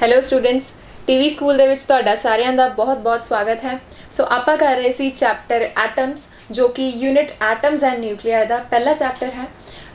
Hello students, TV school ਦੇ ਵਿੱਚ ਤੁਹਾਡਾ ਸਾਰਿਆਂ ਦਾ ਬਹੁਤ-ਬਹੁਤ ਸਵਾਗਤ ਹੈ। ਸੋ ਆਪਾਂ ਕਰ ਰਹੇ ਸੀ ਚੈਪਟਰ ਐਟਮਸ, ਜੋ ਕਿ ਯੂਨਿਟ ਐਟਮਸ ਐਂਡ ਨਿਊਕਲੀਆਈ ਦਾ ਪਹਿਲਾ ਚੈਪਟਰ ਹੈ।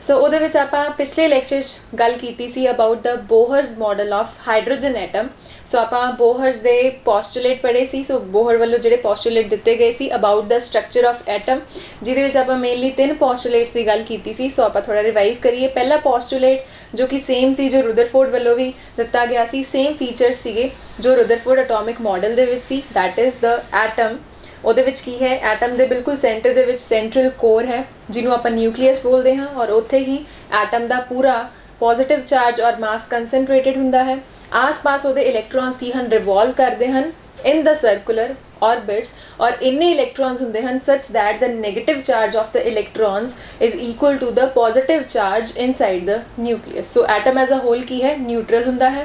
ਸੋ ਉਹਦੇ ਵਿੱਚ ਆਪਾਂ ਪਿਛਲੇ ਲੈਕਚਰ 'ਚ ਗੱਲ ਕੀਤੀ ਸੀ about the Bohr's model of hydrogen atom. So ਆਪਾਂ ਬੋਹਰਜ਼ ਦੇ ਪੋਸਟੂਲੇਟ ਪੜ੍ਹੇ ਸੀ। ਸੋ ਬੋਹਰ ਵੱਲੋਂ ਜਿਹੜੇ ਪੋਸਟੂਲੇਟ ਦਿੱਤੇ ਗਏ ਸੀ about the structure of atom, ਜਿਹਦੇ ਵਿੱਚ ਆਪਾਂ ਮੇਨਲੀ 3 ਪੋਸਟੂਲੇਟਸ ਦੀ ਗੱਲ ਕੀਤੀ ਸੀ। ਸੋ ਆਪਾਂ ਥੋੜਾ ਰਿਵਾਈਜ਼ ਕਰੀਏ। ਪਹਿਲਾ ਪੋਸਟੂਲੇਟ ਜੋ ਕਿ ਸੇਮ ਸੀ, ਜੋ ਰੁਦਰਫੋਰਡ ਵੱਲੋਂ ਵੀ ਦਿੱਤਾ ਗਿਆ ਸੀ, ਸੇਮ ਫੀਚਰਸ ਸੀਗੇ ਜੋ ਰੁਦਰਫੋਰਡ ਐਟੋਮਿਕ ਮਾਡਲ ਦੇ ਵਿੱਚ ਸੀ, ਦੈਟ ਇਜ਼ ਦ ਐਟਮ। ਉਹਦੇ ਵਿੱਚ ਕੀ ਹੈ, ਐਟਮ ਦੇ ਬਿਲਕੁਲ ਸੈਂਟਰ ਦੇ ਵਿੱਚ ਸੈਂਟਰਲ ਕੋਰ ਹੈ, ਜਿਹਨੂੰ ਆਪਾਂ ਨਿਊਕਲੀਅਸ ਬੋਲਦੇ ਹਾਂ, ਔਰ ਉੱਥੇ ਹੀ ਐਟਮ ਦਾ ਪੂਰਾ ਪੋਜ਼ਿਟਿਵ ਚਾਰਜ ਔਰ ਮਾਸ ਕੰਸਨਟ੍ਰੇਟਡ ਹੁੰਦਾ ਹੈ। ਆਸ-ਪਾਸ ਉਹਦੇ ਇਲੈਕਟ੍ਰੋਨਸ ਕੀ ਹਨ, ਰਿਵੋਲਵ ਕਰਦੇ ਹਨ ਇਨ ਦ ਸਰਕੂਲਰ orbits, और इन्ने electrons ਹੁੰਦੇ ਹਨ such that the negative charge of the electrons is equal to the positive charge inside the nucleus. So atom as a whole ਕੀ ਹੈ, neutral ਹੁੰਦਾ ਹੈ।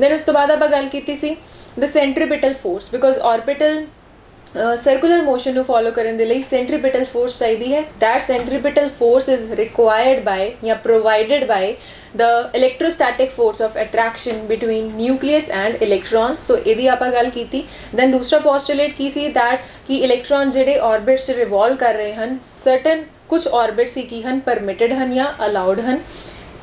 then ਉਸ ਤੋਂ ਬਾਅਦ ਆਪਾਂ ਗੱਲ ਕੀਤੀ ਸੀ the centripetal force, because orbital circular motion ਨੂੰ ਫੋਲੋ ਕਰਨ ਦੇ ਲਈ ਸੈਂਟਰੀਪੀਟਲ ਫੋਰਸ ਚਾਹੀਦੀ ਹੈ। That centripetal force is required by ਜਾਂ provided by the electrostatic force of attraction between nucleus and electron. So ਇਹਦੀ ਆਪਾਂ ਗੱਲ ਕੀਤੀ। then ਦੂਸਰਾ postulate ਕੀ ਸੀ, that ਕਿ electron ਜਿਹੜੇ orbits 'ਚ revolve ਕਰ ਰਹੇ ਹਨ, certain ਕੁਝ orbits ਹੀ ਕੀ ਹਨ, permitted ਹਨ ਜਾਂ allowed ਹਨ।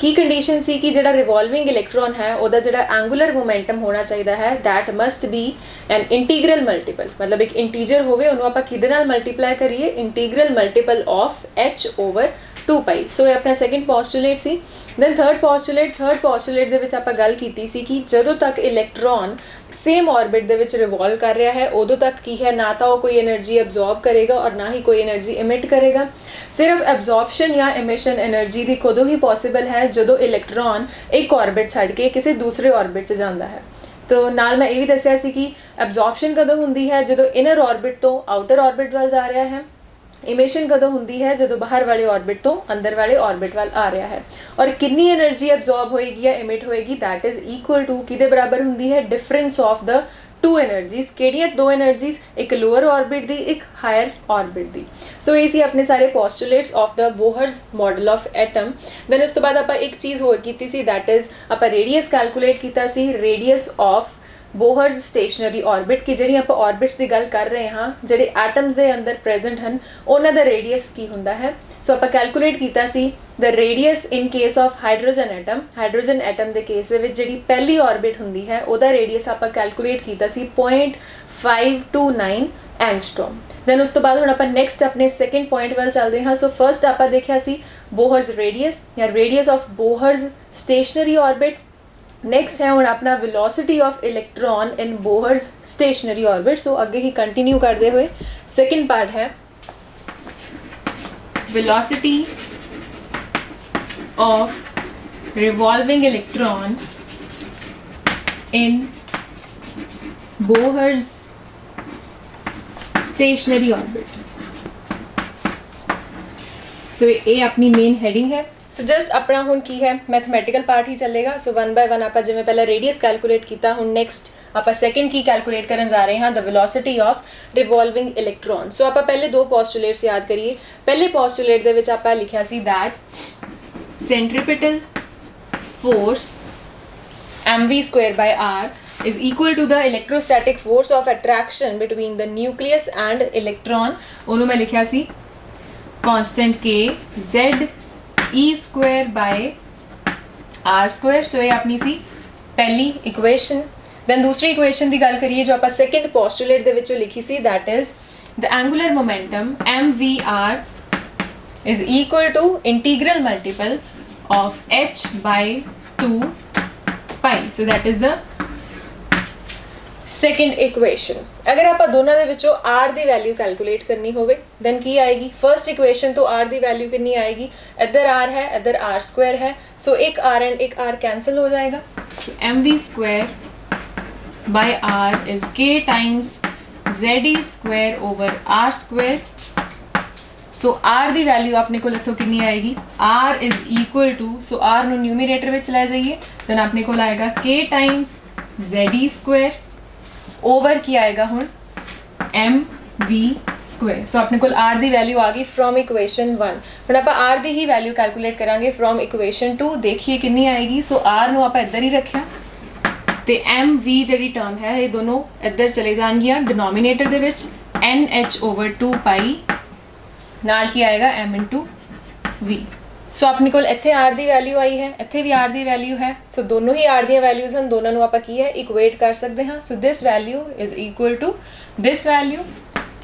ਕੀ ਕੰਡੀਸ਼ਨ ਸੀ ਕਿ ਜਿਹੜਾ ਰਿਵੋਲਵਿੰਗ ਇਲੈਕਟ੍ਰੋਨ ਹੈ ਉਹਦਾ ਜਿਹੜਾ ਐਂਗੂਲਰ ਮੋਮੈਂਟਮ ਹੋਣਾ ਚਾਹੀਦਾ ਹੈ, that must be an integral multiple, ਮਤਲਬ ਇੱਕ ਇੰਟੀਜਰ ਹੋਵੇ, ਉਹਨੂੰ ਆਪਾਂ ਕਿਹਦੇ ਨਾਲ ਮਲਟੀਪਲਾਈ ਕਰੀਏ, ਇੰਟੀਗਰਲ ਮਲਟੀਪਲ ਆਫ h/2π। ਸੋ ਇਹ ਆਪਣਾ ਸੈਕਿੰਡ ਪੋਸਟੂਲੇਟ ਸੀ। ਦੈਨ ਥਰਡ ਪੋਸਟੂਲੇਟ ਦੇ ਵਿੱਚ ਆਪਾਂ ਗੱਲ ਕੀਤੀ ਸੀ ਕਿ ਜਦੋਂ ਤੱਕ ਇਲੈਕਟ੍ਰੋਨ ਸੇਮ ਆਰਬਿਟ ਦੇ ਵਿੱਚ ਰਿਵੋਲਵ ਕਰ ਰਿਹਾ ਹੈ, ਉਦੋਂ ਤੱਕ ਕੀ ਹੈ, ਨਾ ਤਾਂ ਉਹ ਕੋਈ એનર્ਜੀ ਐਬਜ਼ੌਰਬ ਕਰੇਗਾ ਔਰ ਨਾ ਹੀ ਕੋਈ એનર્ਜੀ ਇਮਿਟ ਕਰੇਗਾ। ਸਿਰਫ ਐਬਜ਼ੌਰਪਸ਼ਨ ਜਾਂ ਇਮਿਸ਼ਨ એનર્ਜੀ ਦੀ ਕਦੋਂ ਹੀ ਪੋਸੀਬਲ ਹੈ, ਜਦੋਂ ਇਲੈਕਟ੍ਰੋਨ ਇੱਕ ਆਰਬਿਟ ਛੱਡ ਕੇ ਕਿਸੇ ਦੂਸਰੇ ਆਰਬਿਟ 'ਚ ਜਾਂਦਾ ਹੈ। ਤੋ ਨਾਲ ਮੈਂ ਇਹ ਵੀ ਦੱਸਿਆ ਸੀ ਕਿ ਐਬਜ਼ੌਰਪਸ਼ਨ ਕਦੋਂ ਹੁੰਦੀ ਹੈ, ਜਦੋਂ ਇਨਰ ਆਰਬਿਟ ਤੋਂ ਆਊਟਰ ਆਰਬਿਟ ਵੱਲ ਜਾ ਰਿਹਾ ਹੈ। ਇਮਿਸ਼ਨ ਕਦੋਂ ਹੁੰਦੀ ਹੈ, ਜਦੋਂ ਬਾਹਰ ਵਾਲੇ ਆਰਬਿਟ ਤੋਂ ਅੰਦਰ ਵਾਲੇ ਆਰਬਿਟ ਵੱਲ ਆ ਰਿਹਾ ਹੈ। ਔਰ ਕਿੰਨੀ એનર્ਜੀ ਐਬਜ਼ੌਰਬ ਹੋਏਗੀ ਜਾਂ ਇਮਿਟ ਹੋਏਗੀ, ਦੈਟ ਇਜ਼ ਇਕੁਅਲ ਟੂ ਕਿਹਦੇ ਬਰਾਬਰ ਹੁੰਦੀ ਹੈ, difference of the to energies. ਕਿਹੜੀਆਂ ਦੋ એનર્ਜੀਜ਼, ਇੱਕ ਲੋਅਰ ਆਰਬਿਟ ਦੀ, ਇੱਕ ਹਾਇਰ ਆਰਬਿਟ ਦੀ। ਸੋ ਇਹ ਸੀ ਆਪਣੇ ਸਾਰੇ postulates of the Bohr's model of atom. Then ਉਸ ਤੋਂ ਬਾਅਦ ਆਪਾਂ ਇੱਕ ਚੀਜ਼ ਹੋਰ ਕੀਤੀ ਸੀ, ਦੈਟ ਇਜ਼ ਆਪਾਂ ਰੇਡੀਅਸ ਕੈਲਕੂਲੇਟ ਕੀਤਾ ਸੀ, radius of Bohr's stationary orbit. ਕਿ ਜਿਹੜੀ ਆਪਾਂ ਆਰਬਿਟਸ ਦੀ ਗੱਲ ਕਰ ਰਹੇ ਹਾਂ, ਜਿਹੜੇ ਐਟਮਸ ਦੇ ਅੰਦਰ ਪ੍ਰੈਜ਼ੈਂਟ ਹਨ, ਉਹਨਾਂ ਦਾ ਰੇਡੀਅਸ ਕੀ ਹੁੰਦਾ ਹੈ। ਸੋ ਆਪਾਂ ਕੈਲਕੂਲੇਟ ਕੀਤਾ ਸੀ the radius in case of hydrogen atom ਦੇ ਕੇਸ ਦੇ ਵਿੱਚ ਜਿਹੜੀ ਪਹਿਲੀ ਆਰਬਿਟ ਹੁੰਦੀ ਹੈ, ਉਹਦਾ ਰੇਡੀਅਸ ਆਪਾਂ ਕੈਲਕੂਲੇਟ ਕੀਤਾ ਸੀ 0.529 ਐਂਗਸਟ੍ਰੋਮ। ਦੈਨ ਉਸ ਤੋਂ ਬਾਅਦ ਹੁਣ ਆਪਾਂ ਨੈਕਸਟ ਆਪਣੇ ਸੈਕਿੰਡ ਪੁਆਇੰਟ ਵੱਲ ਚੱਲਦੇ ਹਾਂ। ਸੋ ਫਰਸਟ ਆਪਾਂ ਦੇਖਿਆ ਸੀ ਬੋਹਰਜ਼ ਰੇਡੀਅਸ ਜਾਂ radius of Bohr's stationary orbit. Next है ਹੁਣ अपना velocity of electron in Bohr's stationary orbit. So आगे ही कंटिन्यू करते हुए सेकंड पार्ट है velocity of revolving electron in Bohr's stationary orbit. So ये अपनी मेन हेडिंग है। सो जस्ट अपना हुण की है, मैथमैटिकल पार्ट ही चलेगा। सो वन बाय वन आप जिवें पहला रेडियस कैलकुलेट किया, हुण नैक्सट आप सैकेंड की कैलकुलेट करन जा रहे हैं, the velocity of revolving electron. So आप पहले दो पोस्टूलेट्स याद करिए। पहले पोस्टूलेट दे विच आपां लिखिया see that centripetal force mv²/r is equal to the electrostatic force of attraction between the nucleus and electron। उन्होंने मैं लिखिया सी constant k z E²/r²। सो ये अपनी सी पहली इक्वेशन। दैन दूसरी इक्वेशन की गल करिए जो आप सैकेंड पोस्टूलेट दे विचों लिखी सी, that is the angular momentum mvr is equal to integral multiple of h/2π। So that is the second equation. अगर आप दोनों के विचों r की वैल्यू कैलकुलेट करनी होवे, दैन की आएगी, फर्स्ट इक्वेशन तो r की वैल्यू कितनी आएगी, इधर r है, इधर r² है। सो एक r एंड एक r कैंसिल हो जाएगा। So mv²/r is k times ze²/r²। So r की वैल्यू अपने को इत्थों कितनी आएगी, r is equal to, so r नू न्यूमीरेटर विच लै जाइए, दैन अपने को आएगा k टाइम्स ZE² ओवर की आएगा हुण MV²। सो अपने कोल R दी वैल्यू आ गई फ्रॉम इक्वेशन 1। हुण आपां R दी ही वैल्यू कैलकुलेट करांगे फ्रॉम इक्वेशन 2। देखिए कितनी आएगी। सो R नूं आपां इधर ही रखिया ते MV जिहड़ी टर्म है ये दोनों इधर चले जाणगियां डिनोमीनेटर दे विच NH/2π नाल की आएगा M/V। सो अपने कोल इत्थे R दी वैल्यू आई है, इत्थे भी R दी वैल्यू है। सो दोनों ही R दी वैल्यूज हैं, दोनों नूं आपां की है इक्वेट कर सकते हैं। So this value is equal to this value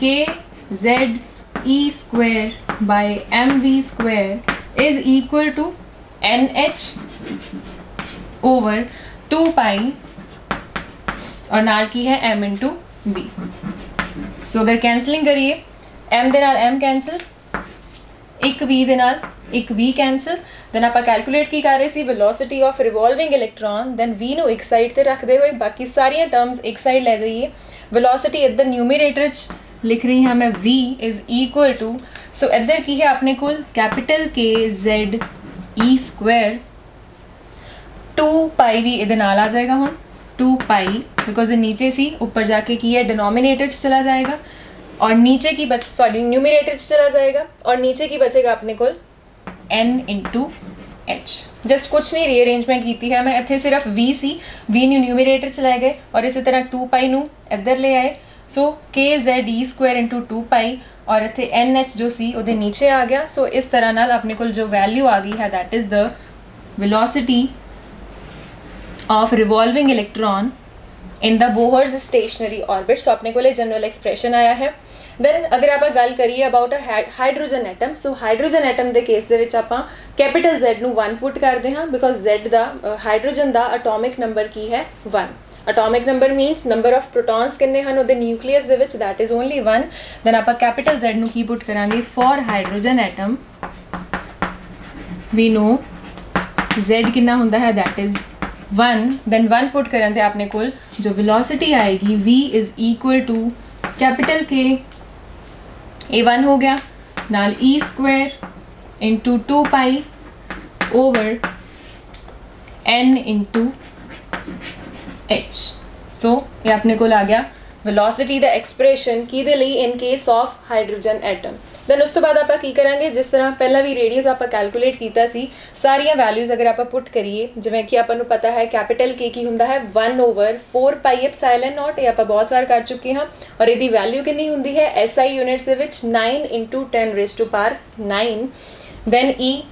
KZE² by MV² is equal to NH/2π और नाल की है M/V। सो अगर कैंसलिंग करिए M दे नाल M कैंसल, एक V दे नाल एक V कैंसल। दैन आपां कैलकुलेट की कर रहे सी velocity of revolving electron. Then V नूं एक साइड ते रखते हुए बाकी सारियां टर्म्स एक साइड ले जाइए। वेलोसिटी इधर न्यूमरेटर च लिख रही हाँ मैं V इज इक्वल टू, सो इधर की है अपने कोल कैपिटल KZE², 2π भी इधर नाल आ जाएगा हुण 2π बिकॉज नीचे सी ऊपर जाके की है डिनोमिनेटर चला जाएगा और नीचे की न्यूमरेटर चला जाएगा और नीचे की बचेगा अपने कोल N/H। जस्ट कुछ नहीं रीअरेंजमेंट की है मैं, इत्थे सिर्फ V सी, V न्यूमरेटर चलाए गए और इसी तरह 2π नूं इधर ले आए। सो KZE² × 2π और इत्थे NH जो सी उहदे नीचे आ गया। सो इस तरह नाल अपने कोल जो वैल्यू आ गई है that is the velocity of revolving electron in the Bohr's stationary orbit. So अपने को जनरल एक्सप्रैशन आया है। दैन अगर आप गल करिए about a hydrogen atom, so hydrogen atom के केस दे विच आपां कैपिटल Z नूं 1 पुट करते हैं बिकॉज Z दा हाइड्रोजन दा एटॉमिक नंबर की है 1। Atomic number means number of protons कितने हैं उहदे न्यूक्लियस दे विच, दैट इज ओनली 1। दैन आपां कैपिटल Z नूं की पुट करांगे for hydrogen atom we know Z कितना हुंदा है दैट इज 1। दैन 1 पुट करन ते आपने कोल जो वेलोसिटी आएगी V is equal to capital K, ये 1 हो गया नाल E² × 2π ओवर N/H। सो ये अपने कोल आ गया वेलोसिटी द एक्सप्रैशन की दे लई in case of hydrogen atom. Then उस तो बाद आप की करांगे जिस तरह पहला भी रेडियस आप कैलकुलेट किया सी, सारिया वैल्यूज अगर आप पुट करिए जिवें कि आपको पता है कैपिटल K की हुंदा है 1/4πε0। ये आप बहुत बार कर चुके हैं और यदि वैल्यू कितनी हुंदी है SI यूनिट्स दे विच 9 × 10⁻9। Then E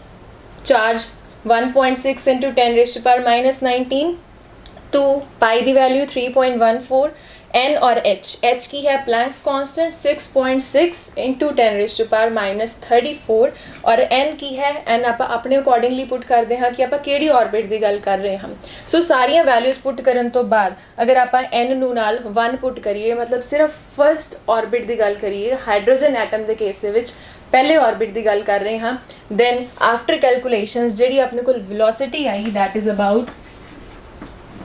charge 1.6 × 10⁻−19। 2π दी वैल्यू 3.14। N और H की है प्लैंक्स कांस्टेंट 6.6 × 10⁻34 और N की है N आप अपने अकॉर्डिंगली पुट करते हैं कि आप केड़ी ऑर्बिट की गल कर रहे हैं। सो सारिया वैल्यूज पुट करन तो बाद अगर आप N नूं नाल 1 पुट करिए मतलब सिर्फ फर्स्ट ऑर्बिट की गल करिए हाइड्रोजन एटम के केस दे विच पहले ऑर्बिट की गल कर रहे हैं। दैन आफ्टर कैलकुलेशंस जिहड़ी अपने कोल वेलोसिटी आई that is about,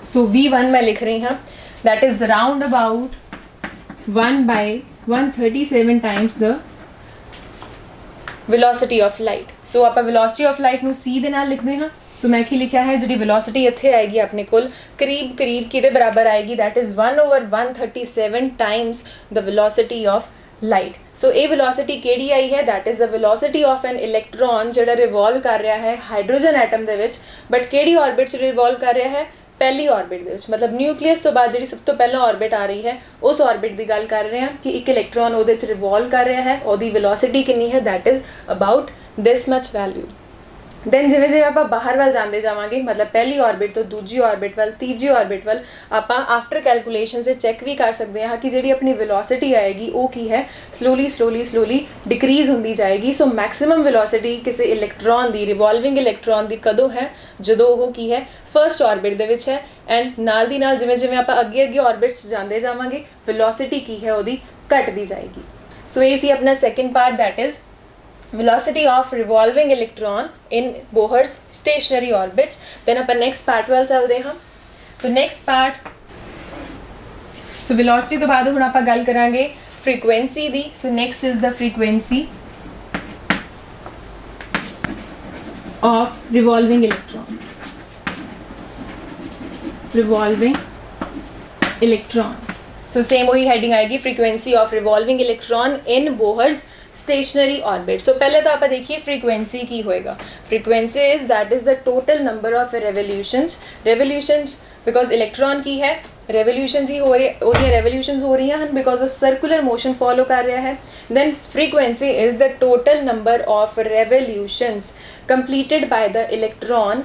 so V1 मैं लिख रही हाँ that is round about 1/137 times the velocity of light। so आप velocity of light नूं c दे नाल लिखते हैं। सो मैं की लिखा है जी वेलोसिटी इत्थे आएगी अपने कोल करीब करीब किदे बराबर आएगी that is 1/137 times the velocity of light. So ये वेलोसिटी केड़ी आई है that is the velocity of an electron जिहड़ा रिवॉल्व कर रहा है हाइड्रोजन एटम दे विच, बट केड़ी ऑर्बिट च रिवॉल्व कर रहा है पहली ऑर्बिट दे विच, मतलब न्यूक्लियस तो बाद जिहड़ी सब तो पहला ऑर्बिट आ रही है उस ऑर्बिट की गल कर रहे हैं कि एक इलैक्ट्रॉन उहदे च रिवॉल्व कर रहा है, उहदी वेलोसिटी कितनी है that is about this much value. Then जिवें जिवें आप बाहर वाल जाते जावांगे मतलब पहली ऑर्बिट तो दूजी ऑर्बिट वाल तीजी ऑर्बिट वाल आप आफ्टर कैलकुलेशन से चैक भी कर सकते हैं कि जिहड़ी अपनी वेलोसिटी आएगी वो की है स्लोली डिक्रीज होंदी जाएगी। सो मैक्सिमम वेलोसिटी किसी इलैक्ट्रॉन की रिवॉल्विंग इलैक्ट्रॉन की कदों है जदों वो की है फर्स्ट ऑर्बिट दे विच है एंड नाल दी नाल जिवें जिवें आप अगे अगे ऑर्बिट्स जाते जावांगे वेलोसिटी की है वो घटती जाएगी। सो ये सी अपना second part that is velocity of revolving electron in Bohr's stationary orbits। then upon next part वाल चलते हैं। so next part, so velocity तो बाद हुण आपां गल करांगे frequency दी। so next is the frequency of revolving electron। revolving electron. So same वही हेडिंग आएगी, frequency of revolving electron in Bohr's stationary orbit. So पहले तो आप देखिए फ्रीक्वेंसी की होएगा। Frequency is that is the total number of revolutions because electron की है, रेवोल्यूशंस ही हो रही रेवोल्यूशंस हो रही हैं because of circular motion follow कर रहा है। Then frequency is the total number of revolutions completed by the electron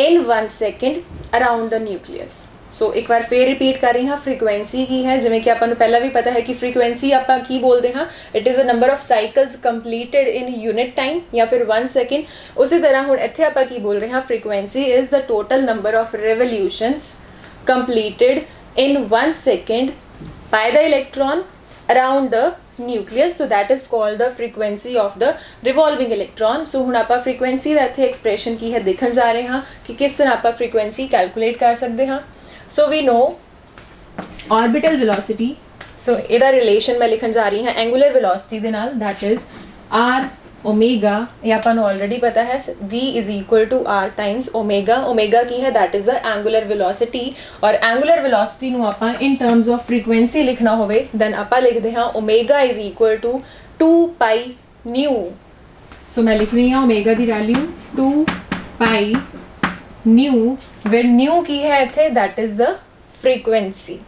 in 1 second around the nucleus. So एक बार फिर रिपीट कर रही हाँ, फ्रीक्वेंसी की है जिमें कि आपको पहला भी पता है कि फ्रीक्वेंसी आप की बोलते हाँ, it is the number of cycles completed in unit time या फिर 1 सेकेंड। उसी तरह हुण इत्थे आप की बोल रहे हैं frequency is the total number of revolutions completed in 1 second by the electron around the nucleus, so that is called the frequency of the revolving electron। so ਹੁਣ ਆਪਾਂ frequency ਦਾ ਇੱਥੇ expression ਕੀ ਹੈ ਦੇਖਣ ਜਾ ਰਹੇ ਹਾਂ ਕਿ ਕਿਸ ਤਰ੍ਹਾਂ ਆਪਾਂ frequency calculate ਕਰ ਸਕਦੇ ਹਾਂ। so we know orbital velocity, so ਇਹਦਾ relation ਮੈਂ ਲਿਖਣ ਜਾ ਰਹੀ ਹਾਂ angular velocity ਦੇ ਨਾਲ, that is r ओमेगा, ये अपन ऑलरेडी पता है v is equal to r times omega. Omega की है that is the angular velocity, और एंगुलर वेलोसिटी ਨੂੰ ਆਪਾਂ इन टर्म्स ऑफ फ्रीक्वेंसी लिखना होवे देन ਆਪਾਂ लिखते हैं omega is equal to 2 pi nu. So मैं लिख रही हूँ ओमेगा की value 2 pi nu, where nu की है इत्थे that is the frequency.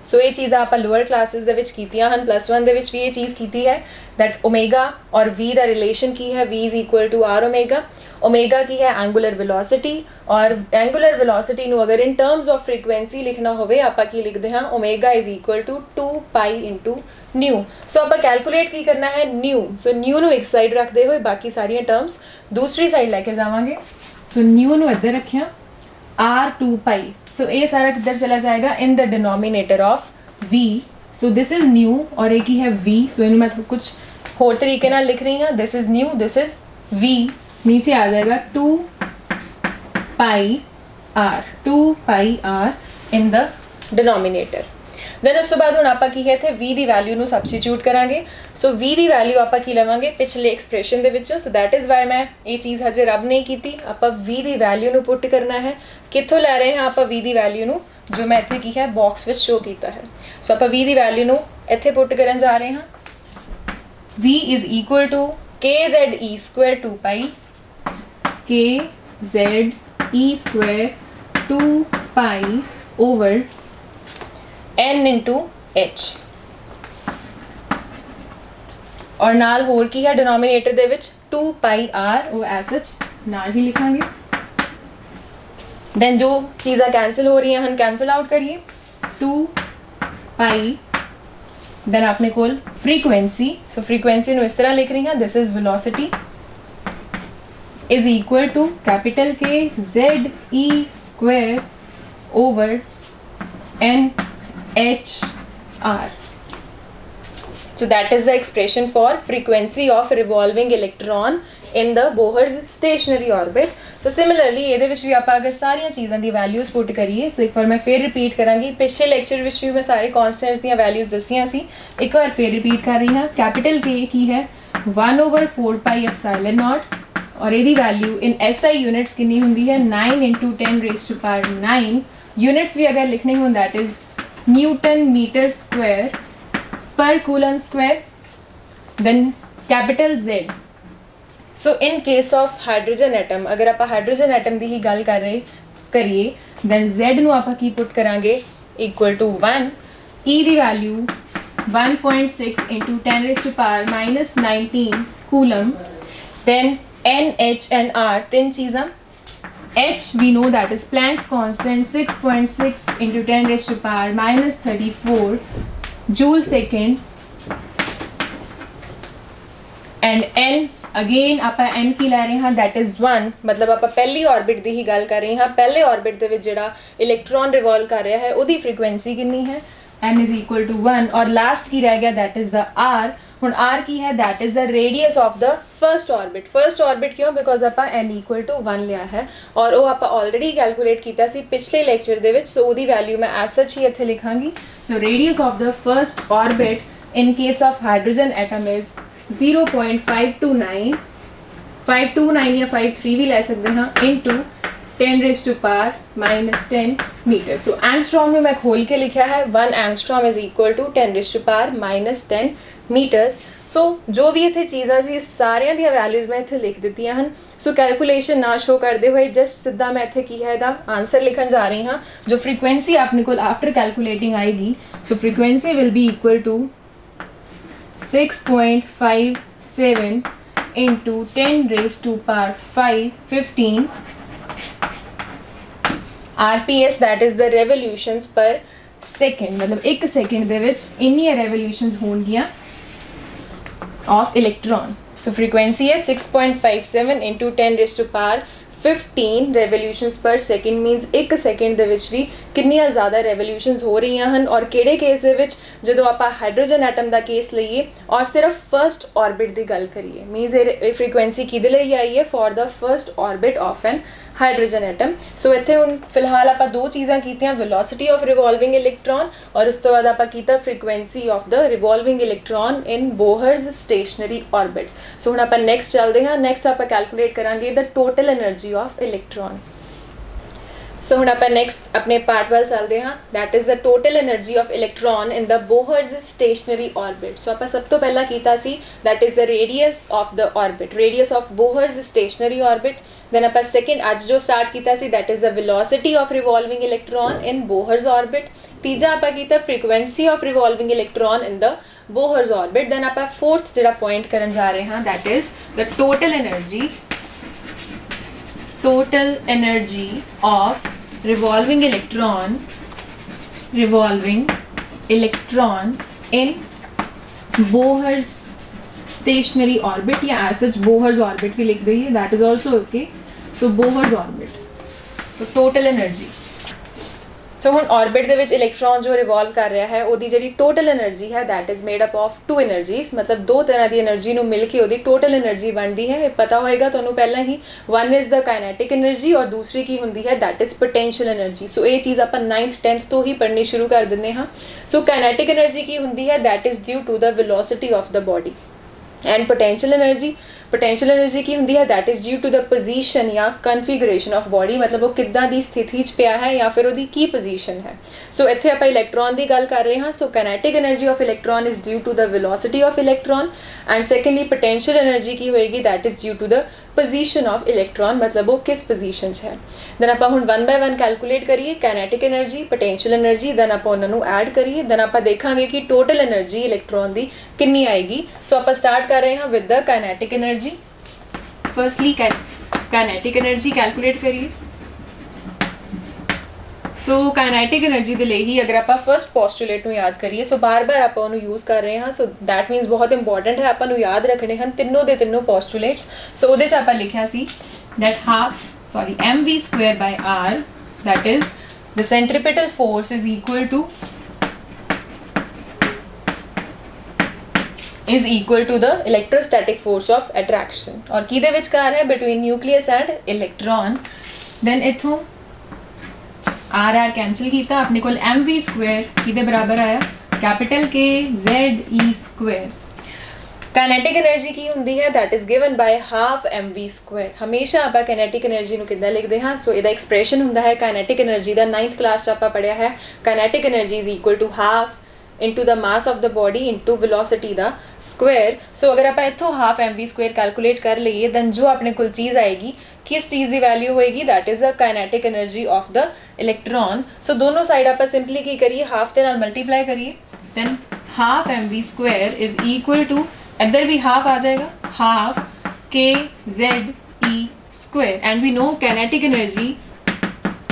So ये चीज़ आप लोअर क्लासेस दे विच कीतियां हन, +1 दे विच भी ये चीज़ कीती है दैट ओमेगा और v दा रिलेशन की है, v is equal to r omega. Omega की है एंगुलर वेलोसिटी, और एंगुलर वेलोसिटी नु अगर इन टर्म्स ऑफ फ्रीक्वेंसी लिखना होवे आपां की लिखते हैं omega is equal to 2 pi into nu. So आपां कैलकुलेट की करना है न्यू। सो न्यू नु एक साइड रखते हुए बाकी सारिया टर्म्स दूसरी साइड लैके जावांगे। सो न्यू नु इधर रखिया r 2 पाई, सो ये सारा किधर चला जाएगा इन the denominator of v। So this is new और एक ही है v। सो इन्हें मैं कुछ होर तरीके नाल लिख रही हूँ, this is nu this is v, नीचे आ जाएगा 2 pi r in the denominator. Then उस तो बाद हुण आपां की है इत्थे v दी वैल्यू नू सबस्टिट्यूट करांगे। सो v दी वैल्यू आपां की लवांगे पिछले एक्सप्रेशन दे विचों, सो दैट इज़ वाई मैं ये चीज़ हजे रब नहीं कीती। आपां v दी वैल्यू नू पुट करना है, कित्थों लै रहे हैं आपां v दी वैल्यू नू, जो मैं इत्थे की है बॉक्स विच शो कीता है। सो आपां v दी वैल्यू नू इत्थे पुट करन जा रहे हैं। v is equal to kze square 2 pi, kze square 2 pi over n into h, और नाल होर की है डिनोमिनेटर दे विच 2 पाई r, वो एज सच नाल ही लिखांगे। देन जो चीज़ा कैंसिल हो रही हैं हम कैंसिल आउट करिए 2 पाई, देन आपने कोल फ्रीक्वेंसी। सो फ्रीक्वेंसी नु इस तरह लिख रही हैं, this is velocity is equal to capital K ZE square over NHR। So that is the expression for frequency of revolving electron in the Bohr's stationary orbit। So similarly ਇਹਦੇ ਵਿੱਚ ਵੀ ਆਪਾਂ ਅਗਰ ਸਾਰੀਆਂ ਚੀਜ਼ਾਂ ਦੀ ਵੈਲਿਊਜ਼ ਪੁੱਟ ਕਰੀਏ, ਸੋ ਇੱਕ ਵਾਰ ਮੈਂ ਫੇਰ ਰਿਪੀਟ ਕਰਾਂਗੀ। ਪਿਛਲੇ ਲੈਕਚਰ ਵਿੱਚ ਵੀ ਮੈਂ ਸਾਰੇ ਕਨਸਟੈਂਟਸ ਦੀਆਂ ਵੈਲਿਊਜ਼ ਦੱਸੀਆਂ ਸੀ, ਇੱਕ ਵਾਰ ਫੇਰ ਰਿਪੀਟ ਕਰ ਰਹੀ ਹਾਂ। कैपिटल K ਕੀ ਹੈ 1/4 पाई एप्सिलॉन नॉट, और ਇਹਦੀ वैल्यू इन SI यूनिट्स कितनी ਹੁੰਦੀ है 9 × 10⁻⁹। यूनिट्स भी अगर लिखने हो that is newton metre square per coulomb square. Then capital Z। So in case of hydrogen atom, अगर आप हाइड्रोजन एटम की ही गल कर रहे करिए दैन Z नू आप की पुट करांगे इक्वल टू 1। E दी value 1.6 × 10⁻⁻19 coulomb. Then N H and R तीन चीज़ां। H we know that is Planck's constant 6.6 × 10⁻⁻34 joule second, and N again आप N की लै रहे हैं दैट इज़ 1, मतलब आप पहली ऑर्बिट की ही गल कर रहे हैं। पहले ऑर्बिट दे विच जिहड़ा इलेक्ट्रॉन रिवॉल्व कर रहा है उहदी फ्रीक्वेंसी कितनी है n इज इक्वल टू 1, और लास्ट की रह गया दैट इज़ द r। हुण r की है that is the radius of the first orbit. First orbit क्यों, बिकॉज आप n इक्वल टू 1 लिया है, और वो आप ऑलरेडी कैलकुलेट किया सी पिछले लेक्चर दे विच। सो उहदी वैल्यू मैं एज सच ही इत्थे लिखांगी। So radius of the first orbit in case of hydrogen atom is 0.529 या 5.3 भी ले सकते हैं इंटू 10⁻⁻10 मीटर। सो एंगस्ट्रॉम में मैं खोल के लिखा है 1 angstrom is equal to 10⁻⁻10 metres. So जो भी इतने चीज़ां सी सारियां दी वैल्यूज़ मैं इत्थे लिख दित्तियां हन। सो कैलकुलेशन ना शो करते हुए जस्ट सीधा मैं इत्थे की है इहदा आंसर लिखन जा रही हाँ। जो फ्रीक्वेंसी अपने को आफ्टर कैलकुलेटिंग आएगी, so frequency will be equal to 6.57 into 10⁵15 RPS, that is the revolutions per second। मतलब एक सेकंड दे विच इन्नी रेवोल्यूशंस होणगियां ऑफ इलेक्ट्रॉन। सो फ्रीक्वेंसी है 6.57 into 10⁵15 revolutions per second, minus एक सेकंड दे विच भी कितनियां ज़्यादा रेवोल्यूशंस हो रही हैं। और किहड़े केस दे विच, जदों आपां हाइड्रोजन एटम का केस लईए और सिर्फ फर्स्ट ऑर्बिट की गल करिए, मीनस ये फ्रीक्वेंसी किहदे लई आई है, for the first orbit of an hydrogen atom. So इत्थे हुण फिलहाल आपां दो चीज़ां कीतियां, वेलोसिटी ऑफ रिवॉल्विंग इलैक्ट्रॉन और उस तो बाद आपां कीता frequency of the revolving electron in Bohr's stationary orbits. So हुण आपां नैक्सट चलते हैं। नैक्सट आपां कैलकुलेट करांगे the total energy of electron. So हुण आपां नैक्सट अपने पार्ट वाल चलते हैं, that is the total energy of electron in the Bohr's stationary orbit. So आपां सब तो पहला कीता सी that is the radius of the orbit, radius of Bohr's stationary orbit. Then आपां सेकंड अज जो स्टार्ट कीता सी that is the velocity of revolving electron in Bohr's orbit. तीजा आपां कीता frequency of revolving electron in the Bohr's orbit. Then आपां fourth जिहड़ा पॉइंट करन जा रहे हैं that is the total energy of revolving electron in Bohr's stationary orbit, या as such Bohr's orbit भी लिख दइए, that is also okay। so Bohr's orbit, so total energy। So हुण ऑर्बिट दे विच इलैक्ट्रॉन जो रिवॉल्व कर रहा है उसकी जी टोटल एनर्जी है that is made up of two energies, मतलब दो तरह की एनर्जी नूं मिल के उसकी टोटल एनर्जी बनती है। पता होएगा तुहानूं पहला ही, one is the kinetic energy और दूसरी की हुंदी है that is potential energy. So ये चीज़ आपां 9th 10th तो ही पढ़नी शुरू कर दिंदे हाँ। सो काइनेटिक एनर्जी की हुंदी है that is due to the velocity of the body, and potential energy की हुंदी है that is due to the position या कन्फिगरेशन ऑफ बॉडी, मतलब वो किद्दां दी स्थिति च पिया है या फिर उसकी की पोजीशन है। सो इत्थे आपां इलैक्ट्रॉन की गल कर रहे हाँ। So kinetic energy of electron is due to the velocity of electron, and secondly potential energy की होएगी that is due to the position of electron, मतलब वो किस पोजीशन है। दैन आपां हुण 1 बाय 1 कैलकुलेट करिए kinetic energy, potential energy, then आपां उन्हां नूं ऐड करिए, दैन आपां देखांगे कि टोटल एनर्जी इलैक्ट्रॉन की कितनी आएगी। सो आपां स्टार्ट कर रहे हैं with the kinetic energy. Firstly kinetic energy calculate करिए। सो काइनेटिक एनर्जी के लिए ही अगर आप फर्स्ट पोस्टुलेट में याद करिए, सो बार बार आप यूज़ कर रहे हैं, सो दैट मीनस बहुत इंपॉर्टेंट है आपको याद रखने हैं तीनों के तीनों पोस्टुलेट्स। सो वो आप लिखा सी that mv² by r, that is the centripetal force is equal to the electrostatic force of attraction, और किहदे विचकार है between nucleus and electron. Then इथों आर कैंसिल किया, अपने को mv² किहदे बराबर आया, capital K ZE²। Kinetic energy की हुंदी है that is given by half mv²। हमेशा आप काइनेटिक एनर्जी नूं किद्दां लिखदे हां, सो इहदा एक्सप्रैशन हुंदा है काइनेटिक एनर्जी दा 9th क्लास आप पढ़िया है, kinetic energy is equal to half into the mass of the body into velocity the square. So अगर आप इत्थों हाफ mv² कैलकुलेट कर लीए दैन जो अपने को चीज़ आएगी, किस चीज़ की वैल्यू होएगी, that is the kinetic energy of the electron. So दोनों साइड आप सिंपली की करिए, हाफ के नाल मल्टीप्लाई करिए, then half mv² is equal to, इधर भी हाफ आ जाएगा, half K ZE², and we know kinetic energy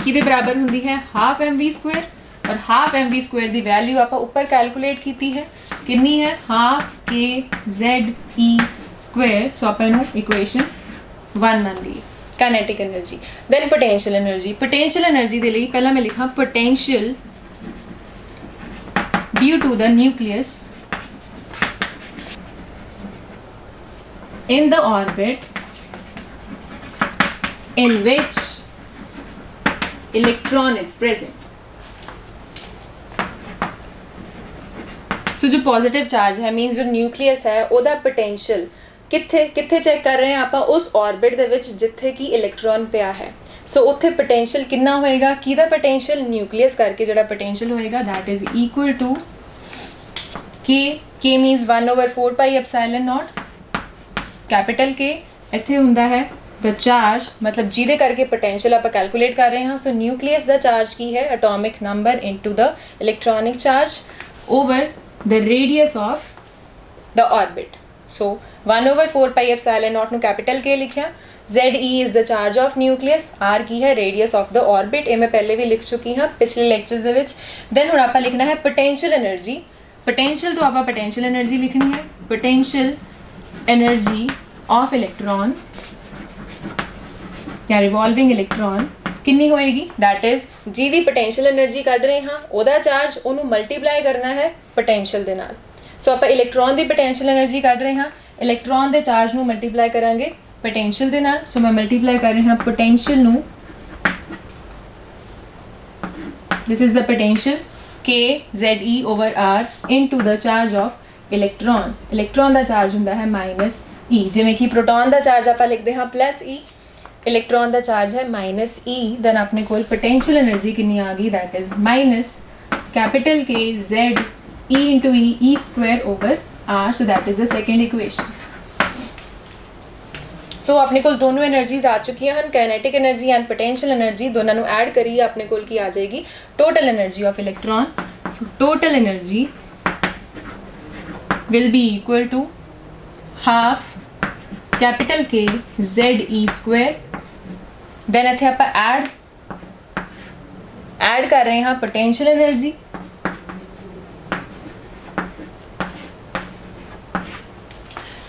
किहदे बराबर हुंदी है, हाफ mv², और हाफ mv² की वैल्यू आप ऊपर कैलकुलेट की है, कितनी है, हाफ K ZE²। सो आप इक्वेशन 1 मान ली kinetic energy. Then potential energy के लिए पहला मैं लिखा potential due to the nucleus in the orbit in which electron is present। So जो पॉजिटिव चार्ज है मीन्स जो न्यूक्लियस है उसका पोटेंशियल कित्थे चेक कर रहे हैं आप, उस ऑर्बिट दे विच जिथे कि इलैक्ट्रॉन पिया है। ਸੋ ਉੱਥੇ ਪੋਟੈਂਸ਼ੀਅਲ ਕਿੰਨਾ ਹੋਏਗਾ, ਕਿਹਦਾ ਪੋਟੈਂਸ਼ੀਅਲ, ਨਿਊਕਲੀਅਸ ਕਰਕੇ ਜਿਹੜਾ ਪੋਟੈਂਸ਼ੀਅਲ ਹੋਏਗਾ that is equal to K means 1/4 pi epsilon naught capital K। ਇੱਥੇ ਹੁੰਦਾ ਹੈ द चार्ज, मतलब ਜਿਹਦੇ ਕਰਕੇ ਪੋਟੈਂਸ਼ੀਅਲ ਆਪਾਂ ਕੈਲਕੂਲੇਟ ਕਰ ਰਹੇ ਹਾਂ। ਸੋ ਨਿਊਕਲੀਅਸ ਦਾ ਚਾਰਜ ਕੀ ਹੈ, atomic number into the electronic charge over the radius of the orbit. So 1/4 pi epsilon naught ਨੂੰ ਕੈਪੀਟਲ K ਲਿਖਿਆ। ZE is the charge of nucleus, R ਕੀ ਹੈ, radius of the orbit। ਇਹ ਮੈਂ ਪਹਿਲੇ ਵੀ ਲਿਖ ਚੁੱਕੀ ਹਾਂ ਪਿਛਲੇ ਲੈਕਚਰਸ ਦੇ ਵਿੱਚ। ਦੈਨ ਹੁਣ ਆਪਾਂ ਲਿਖਣਾ ਹੈ ਪੋਟੈਂਸ਼ੀਅਲ એનર્ਜੀ। ਪੋਟੈਂਸ਼ੀਅਲ ਤੋਂ ਆਪਾਂ ਪੋਟੈਂਸ਼ੀਅਲ એનર્ਜੀ ਲਿਖਣੀ ਹੈ। ਪੋਟੈਂਸ਼ੀਅਲ એનર્ਜੀ ਆਫ ਇਲੈਕਟ੍ਰੋਨ ਜਾਂ ਰਿਵੋਲਵਿੰਗ ਇਲੈਕਟ੍ਰੋਨ ਕਿੰਨੀ ਹੋਏਗੀ, ਦੈਟ ਇਜ਼ ਜਿਹਦੀ ਪੋਟੈਂਸ਼ੀਅਲ એનર્ਜੀ ਕੱਢ ਰਹੇ ਹਾਂ ਉਹਦਾ ਚਾਰਜ ਉਹਨੂੰ ਮਲਟੀਪਲਾਈ ਕਰਨਾ ਹੈ ਪੋਟੈਂਸ਼ੀਅਲ ਦੇ ਨਾਲ। ਸੋ ਆਪਾਂ ਇਲੈਕਟ੍ਰੋਨ ਦੀ ਪੋਟੈਂਸ਼ੀਅਲ એનર્ਜੀ ਕੱਢ ਰਹੇ ਹਾਂ, ਇਲੈਕਟ੍ਰੋਨ ਦੇ ਚਾਰਜ ਨੂੰ ਮਲਟੀਪਲਾਈ ਕਰਾਂਗੇ ਪੋਟੈਂਸ਼ੀਅਲ ਦੇ ਨਾਲ। ਸੋ ਮੈਂ ਮਲਟੀਪਲਾਈ ਕਰ ਰਹੀ ਹਾਂ ਪੋਟੈਂਸ਼ੀਅਲ ਨੂੰ, this is the potential K ZE over R into the charge of electron। Electron the charge ਹੁੰਦਾ ਹੈ -E, ਜਿਵੇਂ ਕਿ ਪ੍ਰੋਟੋਨ ਦਾ ਚਾਰਜ ਆਪਾਂ ਲਿਖਦੇ ਹਾਂ +E, ਇਲੈਕਟ੍ਰੋਨ ਦਾ ਚਾਰਜ ਹੈ -E। ਦੈਨ ਆਪਣੇ ਕੋਲ ਪੋਟੈਂਸ਼ੀਅਲ એનર્ਜੀ ਕਿੰਨੀ ਆ ਗਈ, that is capital K ZE into E square over R। so that is the second equation। So ਆਪਣੇ ਕੋਲ ਦੋਨੋਂ એનર્ਜੀਜ਼ ਆ ਚੁੱਕੀਆਂ ਹਨ, kinetic energy and potential energy. ਦੋਨਾਂ ਨੂੰ ਐਡ ਕਰੀਏ ਆਪਣੇ ਕੋਲ ਕੀ ਆ ਜਾਏਗੀ, total energy of electron. So total energy will be equal to half capital K ZE square। Then ਇੱਥੇ ਆਪਾਂ ਐਡ ਕਰ ਰਹੇ ਹਾਂ ਪੋਟੈਂਸ਼ੀਅਲ એનર્ਜੀ।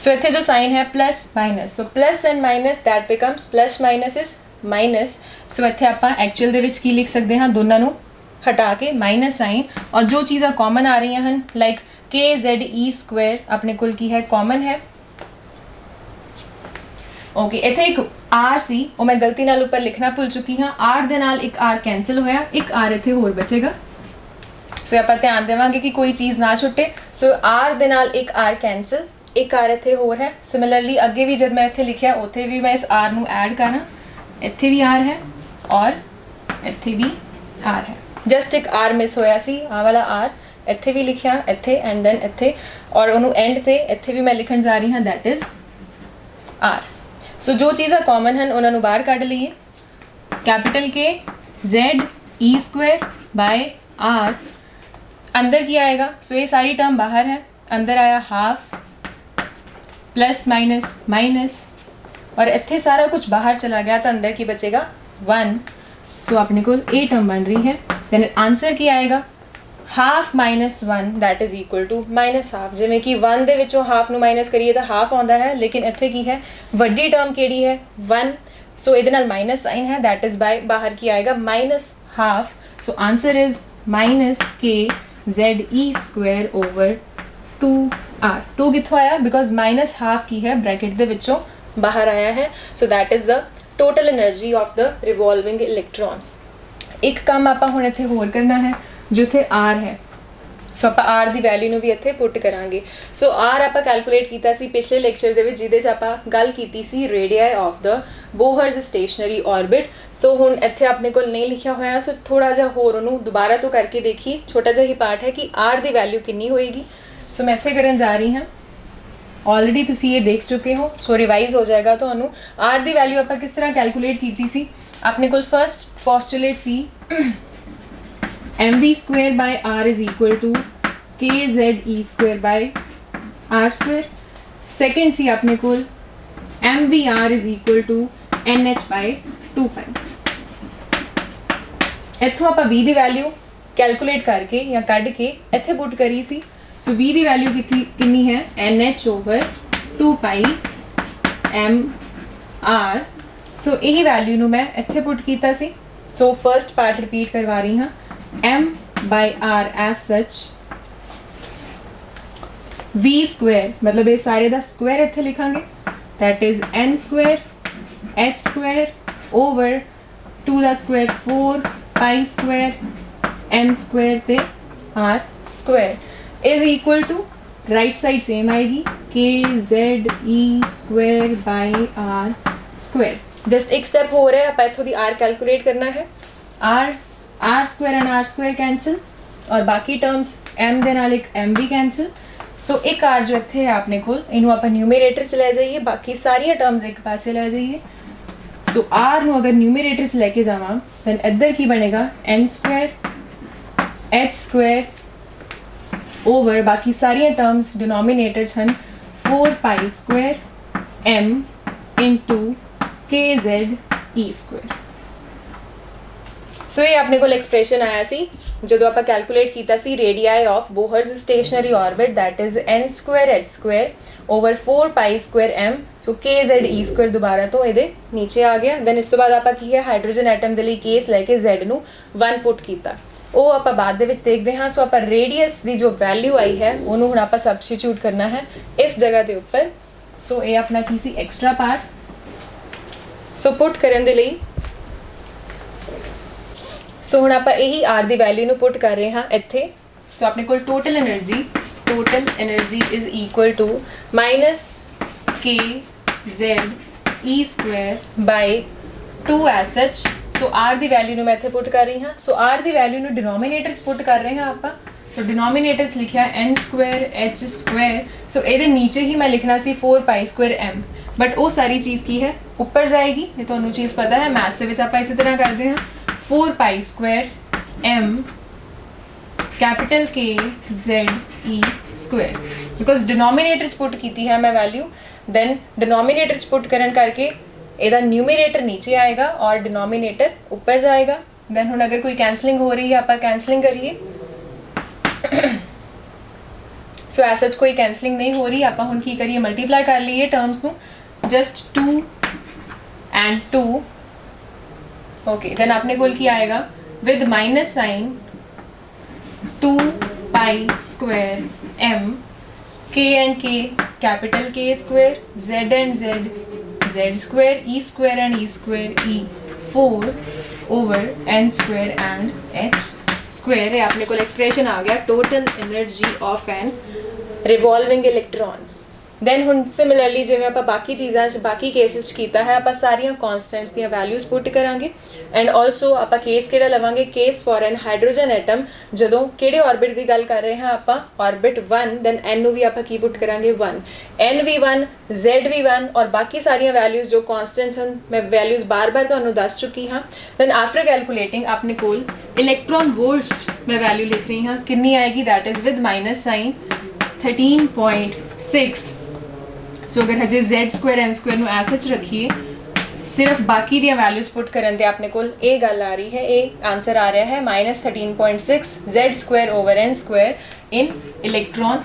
सो इतने जो साइन है plus minus, so plus and minus that becomes plus minus is minus. So इतने आप एक्चुअल ਦੇ ਵਿੱਚ ਕੀ ਲਿਖ ਸਕਦੇ ਹਾਂ, ਦੋਨਾਂ ਨੂੰ ਹਟਾ ਕੇ ਮਾਈਨਸ ਸਾਈਨ, ਔਰ ਜੋ ਚੀਜ਼ਾਂ ਕਾਮਨ ਆ ਰਹੀਆਂ ਹਨ ਲਾਈਕ KZE ਸਕੁਅਰ ਆਪਣੇ ਕੋਲ ਕੀ ਹੈ, ਕਾਮਨ ਹੈ। ਓਕੇ, ਇੱਥੇ ਇੱਕ R ਸੀ ਉਹ ਮੈਂ ਗਲਤੀ ਨਾਲ ਉੱਪਰ ਲਿਖਣਾ ਭੁੱਲ ਚੁੱਕੀ ਹਾਂ। R ਦੇ ਨਾਲ ਇੱਕ R ਕੈਂਸਲ ਹੋਇਆ, ਇੱਕ R ਇੱਥੇ ਹੋਰ ਬਚੇਗਾ। ਸੋ ਆਪਾਂ ਧਿਆਨ ਦੇਵਾਂਗੇ ਕਿ ਕੋਈ ਚੀਜ਼ ਨਾ ਛੁੱਟੇ। ਸੋ R ਦੇ ਨਾਲ ਇੱਕ R ਕੈਂਸਲ, ਇੱਕ R ਇੱਥੇ ਹੋਰ ਹੈ। ਸਿਮਿਲਰਲੀ ਅੱਗੇ ਵੀ ਜਦ ਮੈਂ ਇੱਥੇ ਲਿਖਿਆ ਉੱਥੇ ਵੀ ਮੈਂ ਇਸ R ਨੂੰ ਐਡ ਕਰਾਂ, ਇੱਥੇ ਵੀ R ਹੈ ਔਰ ਇੱਥੇ ਵੀ R ਹੈ। ਜਸਟ ਇੱਕ R ਮਿਸ ਹੋਇਆ ਸੀ, ਆਹ ਵਾਲਾ R ਇੱਥੇ ਵੀ ਲਿਖਿਆ, ਇੱਥੇ ਐਂਡ ਦੈਨ ਇੱਥੇ, ਔਰ ਉਹਨੂੰ ਐਂਡ ਤੇ ਇੱਥੇ ਵੀ ਮੈਂ ਲਿਖਣ ਜਾ ਰਹੀ ਹਾਂ ਦੈਟ ਇਜ਼ R। ਸੋ ਜੋ ਚੀਜ਼ਾਂ ਕਾਮਨ ਹਨ ਉਹਨਾਂ ਨੂੰ ਬਾਹਰ ਕੱਢ ਲਈਏ। Capital K ZE square by R। अंदर क्या आएगा, सो ये सारी टर्म बाहर है, अंदर आया हाफ प्लस माइनस माइनस, और इतने सारा कुछ बाहर चला गया तो अंदर की बचेगा 1। सो अपने को ए टर्म बन रही है। देन आंसर की आएगा half -1 that is equal to -half. जिमें कि 1 ਦੇ ਵਿੱਚੋਂ ਹਾਫ ਨੂੰ ਮਾਈਨਸ ਕਰੀਏ ਤਾਂ ਹਾਫ ਆਉਂਦਾ ਹੈ, ਲੇਕਿਨ ਇੱਥੇ ਕੀ ਹੈ, ਵੱਡੀ ਟਰਮ ਕਿਹੜੀ ਹੈ 1। सो ਇਹਦੇ ਨਾਲ ਮਾਈਨਸ ਸਾਈਨ ਹੈ, दैट इज बाय बाहर की आएगा -half. So answer is -K ZE square over 2R। 2 कितों आया, बिकॉज -हाफ की है ब्रैकेट ਦੇ ਵਿੱਚੋਂ बाहर आया है। So that is the total energy of the revolving electron. एक काम ਆਪਾਂ ਹੁਣ ਇੱਥੇ ਹੋਰ ਕਰਨਾ ਹੈ, जो ਇੱਥੇ R है। सो आप R ਦੀ ਵੈਲਿਊ ਨੂੰ ਵੀ ਇੱਥੇ ਪੁੱਟ ਕਰਾਂਗੇ। ਸੋ R ਆਪਾਂ ਕੈਲਕੂਲੇਟ ਕੀਤਾ ਸੀ ਪਿਛਲੇ ਲੈਕਚਰ ਦੇ ਵਿੱਚ, ਜਿਹਦੇ 'ਚ ਆਪਾਂ ਗੱਲ ਕੀਤੀ ਸੀ ਰੇਡੀਆਈ ਆਫ ਦ ਬੋਹਰਜ਼ ਸਟੇਸ਼ਨਰੀ ਆਰਬਿਟ। ਸੋ ਹੁਣ ਇੱਥੇ ਆਪਣੇ ਕੋਲ ਨਹੀਂ ਲਿਖਿਆ ਹੋਇਆ, ਸੋ ਥੋੜਾ ਜਿਹਾ ਹੋਰ ਉਹਨੂੰ ਦੁਬਾਰਾ ਤੋਂ ਕਰਕੇ ਦੇਖੀਏ। ਛੋਟਾ ਜਿਹਾ ਹੀ ਪਾਰਟ ਹੈ ਕਿ R ਦੀ ਵੈਲਿਊ ਕਿੰਨੀ ਹੋਏਗੀ। ਸੋ ਮੈਂ ਇੱਥੇ ਕਰਨ ਜਾ ਰਹੀ ਹਾਂ, ऑलरेडी तुसी ये देख चुके हो, सो रिवाइज हो जाएगा ਤੁਹਾਨੂੰ। R ਦੀ ਵੈਲਿਊ ਆਪਾਂ ਕਿਸ ਤਰ੍ਹਾਂ ਕੈਲਕੂਲੇਟ ਕੀਤੀ ਸੀ, ਆਪਣੇ ਕੋਲ ਫਰਸਟ ਪੋਸਟੂਲੇਟ ਸੀ mv square by r is equal to kze square by r square। Second सी अपने कोल mvr is equal to nh by 2 pi। इत्थों आप v ਦੀ ਵੈਲਿਊ कैलकुलेट करके या कढ़ के इत्थे पुट करी सी। सो v ਦੀ वैल्यू कितनी है, nh over 2 pi m r। So यही वैल्यू नू मैं इत्थे पुट कीता सी। सो फर्स्ट पार्ट रिपीट करवा रही हाँ, m by r as such v square, मतलब ये सारे दा स्क्वायर इत्थे लिखांगे, that is n square h square over 2 दा square 4 pi square m square ते r square is equal to right side same आएगी k z e square by r square. Just एक स्टैप हो रहा है, ਆਪਾਂ ਇੱਥੋਂ ਦੀ r कैलकुलेट करना है। r square and r square cancel और बाकी टर्म्स m ਦੇ ਨਾਲ ਇੱਕ m भी कैंसिल। सो एक r जो ਇੱਥੇ ਹੈ ਆਪਣੇ ਕੋਲ, ਇਹਨੂੰ ਆਪਾਂ न्यूमरेटर 'ਚ ਲੈ ਜਾਈਏ, ਬਾਕੀ ਸਾਰੀਆਂ ਟਰਮਸ ਇੱਕ ਪਾਸੇ ਲੈ ਜਾਈਏ। सो r ਨੂੰ ਅਗਰ न्यूमरेटर 'ਚ ਲੈ ਕੇ ਜਾਵਾਂ ਦੈਨ ਇੱਧਰ ਕੀ ਬਣੇਗਾ, n square h square over बाकी सारिया टर्म्स डिनोमिनेटर हैं 4 पाई स्क्वायर m इंटू के जेड ई स्क्वायर। सो ये अपने को एक्सप्रैशन आया सी जो आप कैलकुलेट किया सी radii of Bohr's stationary orbit that is n square h square over 4 pi square m। So K Z E square दोबारा तो ये नीचे आ गया। दैन इस तो बाद आप हाइड्रोजन एटम के लिए केस लैके z नू 1 पुट किया, वो आप बाद दे विच देखते हाँ। सो आप रेडियस की जो वैल्यू आई है उन्होंने हुण आप सबस्टिट्यूट करना है इस जगह के उपर। सो ये अपना की सी एक्सट्रा पार्ट। सो पुट करन दे लई सो हुण आप यही आर की वैल्यू नू पुट कर रहे हाँ इत्थे। सो अपने कोल total energy is equal to minus K Z E square by 2 as such. So R की वैल्यू में मैं इत्थे पुट कर रही हाँ। सो आर की वैल्यू में डिनोमिनेटर पुट कर रहे हैं आप। सो डिनोमिनेटर लिखा n square h square. So ये नीचे ही मैं लिखना सी 4 पाई स्क्वायर m, बट वो सारी चीज़ की है ऊपर जाएगी। ये तो चीज़ पता है मैथ्स के आप इसी तरह करते हैं 4 पाई स्क्वायर m कैपिटल के Z E square, because denominator put की है मैं वैल्यू। दैन डिनोमिनेटर पुट करन करके ਇਹਦਾ न्यूमरेटर नीचे आएगा और डिनोमिनेटर ऊपर जाएगा। दैन हुण अगर कोई कैंसलिंग हो रही है आप कैंसलिंग करिए। सो एज सच कोई कैंसलिंग नहीं हो रही, आप हुण की करिए मल्टीप्लाई कर लीए टर्म्स नू, जस्ट 2 एंड 2 ओके। दैन अपने कोल की आएगा with minus sign 2 pi square m K and K capital K square z and z square E square and E square E 4 over n square and h square. अपने को expression आ गया total energy of an revolving electron. Then हुण similarly जिवें आप बाकी चीज़ां बाकी केसिस कीता है आप सारियां कॉन्स्टेंट्स दी वैल्यूज़ पुट करांगे। एंड ऑल्सो आप केस किहड़ा लवांगे, case for an hydrogen atom जदों किहड़े ऑर्बिट की गल कर रहे हैं आप ऑर्बिट 1। दैन एन नू भी आप की पुट करांगे 1, एन भी 1 जेड भी 1 और बाकी सारियां वैल्यूज़ जो कॉन्स्टेंट्स हैं मैं वैल्यूज़ बार बार तुहानूं दस चुकी हाँ। दैन आफ्टर कैलकुलेटिंग अपने कोल इलैक्ट्रॉन वोल्ट्स मैं वैल्यू लिख रही हाँ, कितनी आएगी that is with minus sign 13.6। So अगर हजे जेड स्क्वायर एन स्क्वायर नू एज सच रखिए, सिर्फ बाकी दी वैल्यूज़ पुट करन ते अपने कोल ये गल आ रही है, ये आंसर आ रहा है minus 13.6 Z square over N square in electron